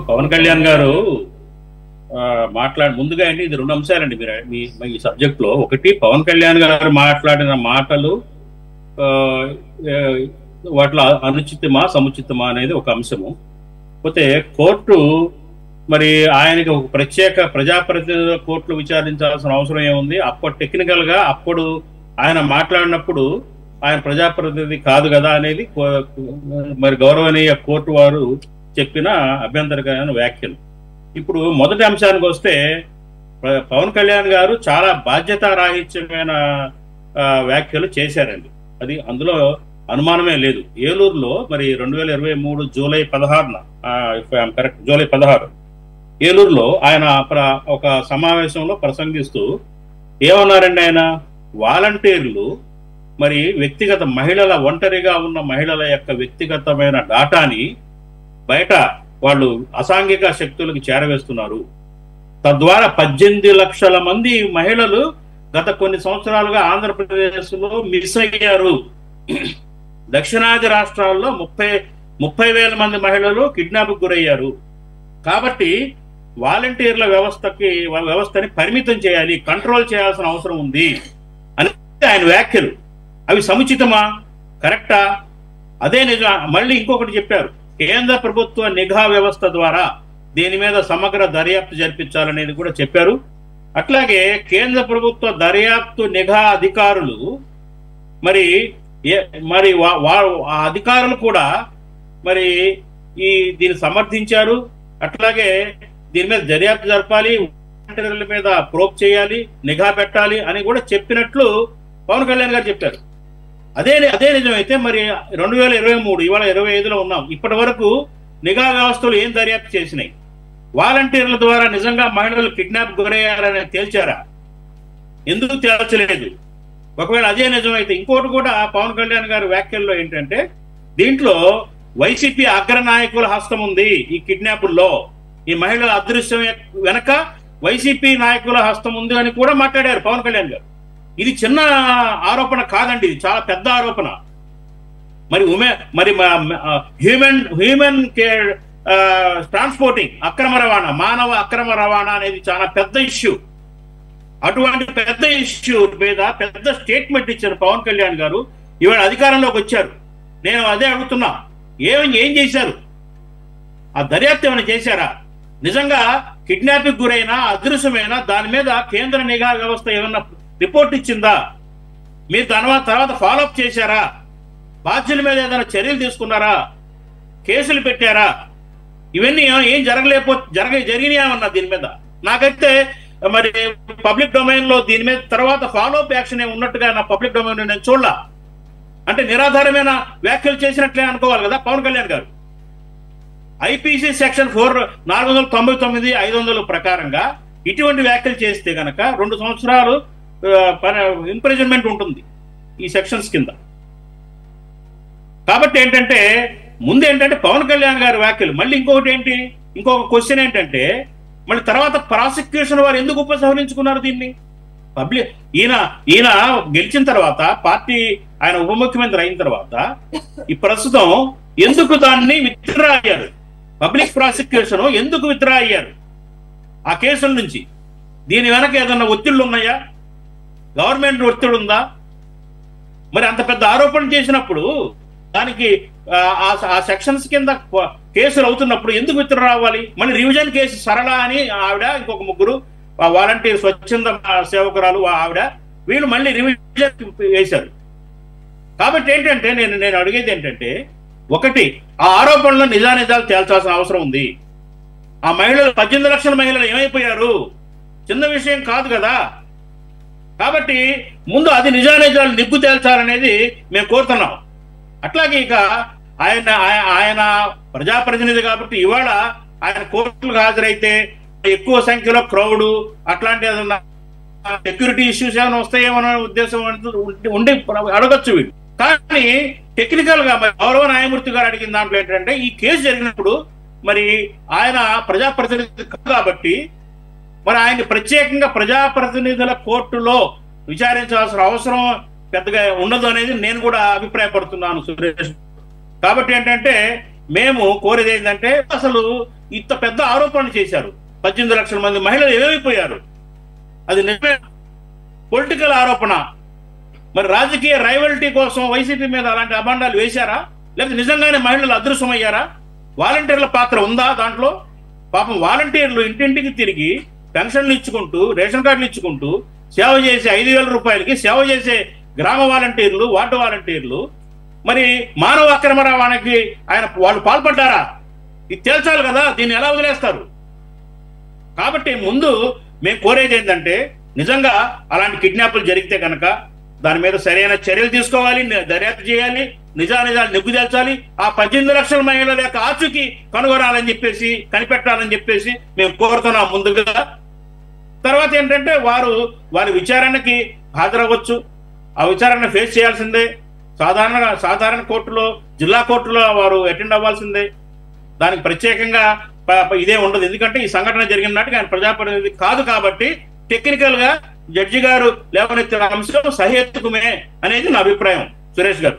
పవన్ కళ్యాణ్ గారు ముందుగా అండి ఇది రెండు అంశాలండి. మీరు ఈ సబ్జెక్ట్ లో ఒకటి పవన్ కళ్యాణ్ గారు మాట్లాడిన మాటలు వాటిలో అనుచితమా సముచితమా అనేది ఒక అంశము. పోతే కోర్టు మరి ఆయనకి ఒక ప్రత్యేక ప్రజాప్రతినిధుల కోర్టులు విచారించాల్సిన అవసరం ఏముంది? అప్పుడు టెక్నికల్ గా అప్పుడు ఆయన మాట్లాడినప్పుడు ఆయన ప్రజాప్రతినిధి కాదు కదా అనేది మరి గౌరవనీయ కోర్టు వారు చెప్పిన అభ్యంతరకరమైన వ్యాఖ్యలు. ఇప్పుడు మొదటి అంశానికి వస్తే పవన్ కళ్యాణ్ గారు చాలా బాధ్యతారాహిత్యమైన వ్యాఖ్యలు చేశారండి. అది అందులో అనుమానమే లేదు. ఏలూరులో మరి 2023 జూలై 16న కరెక్ట్ జూలై 16 ఏలూరులో ఆయన ఒక సమావేశంలో ప్రసంగిస్తూ ఏమన్నారండి? ఆయన వాలంటీర్లు మరి వ్యక్తిగత ఒంటరిగా ఉన్న మహిళల యొక్క వ్యక్తిగతమైన డాటాని బయట వాళ్ళు అసాంఘిక శక్తులకు చేరవేస్తున్నారు. తద్వారా 18 లక్షల మంది మహిళలు గత కొన్ని సంవత్సరాలుగా ఆంధ్రప్రదేశ్ లో మిస్ అయ్యారు. దక్షిణాది రాష్ట్రాల్లో 30,000 మంది మహిళలు కిడ్నాప్ గురయ్యారు. కాబట్టి వాలంటీర్ల వ్యవస్థని పరిమితం చేయాలి, కంట్రోల్ చేయాల్సిన అవసరం ఉంది అని ఆయన వ్యాఖ్యలు. అవి సముచితమా? కరెక్టా? అదే నిజం. మళ్ళీ ఇంకొకటి చెప్పారు, కేంద్ర ప్రభుత్వ నిఘా వ్యవస్థ ద్వారా దీని మీద సమగ్ర దర్యాప్తు జరిపించాలనేది కూడా చెప్పారు. అట్లాగే కేంద్ర ప్రభుత్వ దర్యాప్తు నిఘా అధికారులు మరి ఆ అధికారులు కూడా మరి దీన్ని సమర్థించారు. అట్లాగే దీని మీద దర్యాప్తు జరపాలి, వాలంటీర్ల మీద ప్రోబ్ చేయాలి, నిఘా పెట్టాలి అని కూడా చెప్పినట్లు పవన్ కళ్యాణ్ గారు చెప్పారు. అదే నిజమైతే మరి 2023 ఇవాళ 25లో ఉన్నాం. ఇప్పటి వరకు నిఘా వ్యవస్థలు ఏం దర్యాప్తు చేసినాయి? వాలంటీర్ల ద్వారా నిజంగా మహిళలు కిడ్నాప్ గురయ్యారని తేల్చారా? ఎందుకు తేల్చలేదు? ఒకవేళ అదే నిజమైతే ఇంకోటి కూడా పవన్ కళ్యాణ్ గారి వ్యాఖ్యల్లో ఏంటంటే దీంట్లో వైసీపీ అగ్రనాయకుల హస్తం ఉంది. ఈ కిడ్నాపుల్లో ఈ మహిళల అదృశ్యం వెనక వైసీపీ నాయకుల హస్తం ఉంది అని కూడా మాట్లాడారు పవన్ కళ్యాణ్ గారు. ఇది చిన్న ఆరోపణ కాదండి, ఇది చాలా పెద్ద ఆరోపణ. మరి హ్యూమన్ కేర్ ట్రాన్స్పోర్టింగ్ అక్రమ రవాణా, మానవ అక్రమ రవాణా అనేది చాలా పెద్ద ఇష్యూ. అటువంటి పెద్ద ఇష్యూ మీద పెద్ద స్టేట్మెంట్ ఇచ్చారు పవన్ కళ్యాణ్ గారు. ఇవాళ అధికారంలోకి వచ్చారు. నేను అదే అడుగుతున్నా, ఏం చేశారు? ఆ దర్యాప్తు ఏమైనా చేశారా? నిజంగా కిడ్నాపింగ్ గురైనా అదృశ్యమైనా దాని మీద కేంద్ర నిఘా వ్యవస్థ ఏమన్నా రిపోర్ట్ ఇచ్చిందా? మీరు తర్వాత ఫాలోఅప్ చేశారా? బాధ్యుల మీద ఏదైనా చర్యలు తీసుకున్నారా? కేసులు పెట్టారా? ఇవన్నీ ఏం జరిగినాయమన్నా దీని మీద? నాకైతే మరి పబ్లిక్ డొమైన్ లో దీని మీద తర్వాత ఫాలోఅప్ యాక్షన్ ఉన్నట్టుగా నా పబ్లిక్ డొమైన్ నేను చూడలా. అంటే నిరాధారమైన వ్యాఖ్యలు చేసినట్లే అనుకోవాలి కదా పవన్ కళ్యాణ్ గారు. ఐపీసీ సెక్షన్ 499, 500 ప్రకారంగా ఇటువంటి వ్యాఖ్యలు చేస్తే గనక 2 సంవత్సరాలు ఇంప్రిజన్మెంట్ ఉంటుంది ఈ సెక్షన్స్ కింద. కాబట్టి ఏంటంటే ముందేంటంటే పవన్ కళ్యాణ్ గారి వ్యాఖ్యలు. మళ్ళీ ఇంకొక క్వశ్చన్ ఏంటంటే మళ్ళీ తర్వాత ప్రాసిక్యూషన్ వారు ఎందుకు ఉపసంహరించుకున్నారు దీన్ని? ఈయన గెలిచిన తర్వాత పార్టీ ఆయన ఉప ముఖ్యమంత్రి అయిన తర్వాత ఈ ప్రస్తుతం ఎందుకు దాన్ని విత్డ్రా అయ్యారు? పబ్లిక్ ప్రాసిక్యూషన్ ఎందుకు విత్డ్రా అయ్యారు ఆ కేసుల నుంచి? దీని వెనక ఏదన్నా ఒత్తిళ్లు ఉన్నాయా? గవర్నమెంట్ ఒత్తిడి ఉందా? మరి అంత పెద్ద ఆరోపణ చేసినప్పుడు దానికి ఆ సెక్షన్స్ కింద కేసులు అవుతున్నప్పుడు ఎందుకు విత్డ్రా రావాలి? మళ్ళీ రివిజన్ కేసు సరళ అని ఆవిడ, ఇంకొక 3 వాలంటీర్ స్వచ్ఛంద సేవకురాలు ఆవిడ, వీళ్ళు మళ్ళీ రివిజన్ వేశారు. కాబట్టి ఏంటంటే నేను అడిగేది ఏంటంటే, ఒకటి ఆ ఆరోపణలో నిజానిజాలు తేల్చాల్సిన అవసరం ఉంది. ఆ మహిళలు 18 లక్షల మహిళలు ఏమైపోయారు? చిన్న విషయం కాదు కదా. కాబట్టి ముందు అది నిజానిజాలు నిగ్గు తేల్చాలనేది మేము కోరుతున్నాం. అట్లాగే ఇక ఆయన ప్రజాప్రతినిధి కాబట్టి ఇవాళ ఆయన కోర్టులకు హాజరైతే ఎక్కువ సంఖ్యలో క్రౌడ్ అట్లాంటి ఏదన్నా సెక్యూరిటీ ఇష్యూస్ ఏమైనా వస్తాయేమో ఉద్దేశం ఉండి అడగచ్చు వీళ్ళు. కానీ టెక్నికల్ గా గౌరవ న్యాయమూర్తి గారు అడిగిన దాంట్లో ఏంటంటే ఈ కేసు జరిగినప్పుడు మరి ఆయన ప్రజాప్రతినిధి కాబట్టి మరి ఆయన ప్రత్యేకంగా ప్రజాప్రతినిధుల కోర్టులో విచారించాల్సిన అవసరం పెద్దగా ఉండదు అనేది నేను కూడా అభిప్రాయపడుతున్నాను సురేష్. కాబట్టి ఏంటంటే మేము కోరేది ఏంటంటే అసలు ఇంత పెద్ద ఆరోపణ చేశారు. 18 లక్షల మంది మహిళలు ఏమైపోయారు? అది నిజమే పొలిటికల్ ఆరోపణ. మరి రాజకీయ రైవల్టీ కోసం వైసీపీ మీద అలాంటి అభాండాలు వేశారా, లేకపోతే నిజంగానే మహిళలు అదృశ్యమయ్యారా? వాలంటీర్ల పాత్ర ఉందా దాంట్లో? పాపం వాలంటీర్లు ఇంటింటికి తిరిగి పెన్షన్లు ఇచ్చుకుంటూ, రేషన్ కార్డులు ఇచ్చుకుంటూ సేవ చేసే 5,000 రూపాయలకి సేవ చేసే గ్రామ వాలంటీర్లు, వార్డు వాలంటీర్లు మరి మానవ అక్రమ రవాణాకి వాళ్ళు పాల్పడ్డారా? ఇది తేల్చాలి కదా, దీన్ని ఎలా వదిలేస్తారు? కాబట్టి ముందు మేము కోరేది ఏంటంటే, నిజంగా అలాంటి కిడ్నాపులు జరిగితే కనుక దాని మీద సరైన చర్యలు తీసుకోవాలి, దర్యాప్తు చేయాలి, నిజాలు నిగ్గు తేల్చాలి. ఆ 18 లక్షల మహిళల యొక్క ఆచూకీ కనుగొనాలని చెప్పేసి, కనిపెట్టాలని చెప్పేసి మేము కోరుతున్నాం ముందుగా. తర్వాత ఏంటంటే వారి విచారణకి హాజరవ్వచ్చు, ఆ విచారణ ఫేస్ చేయాల్సిందే. సాధారణ కోర్టులో, జిల్లా కోర్టులో వారు అటెండ్ అవ్వాల్సిందే. దానికి ప్రత్యేకంగా ఇదే ఉండదు. ఎందుకంటే ఈ సంఘటన జరిగిన నాటికి ఆయన ప్రజాప్రతినిధి కాదు కాబట్టి టెక్నికల్ గా జడ్జి గారు లేవనెత్తిన అంశం సహేతుకమే అనేది నా అభిప్రాయం. సురేష్ గారు.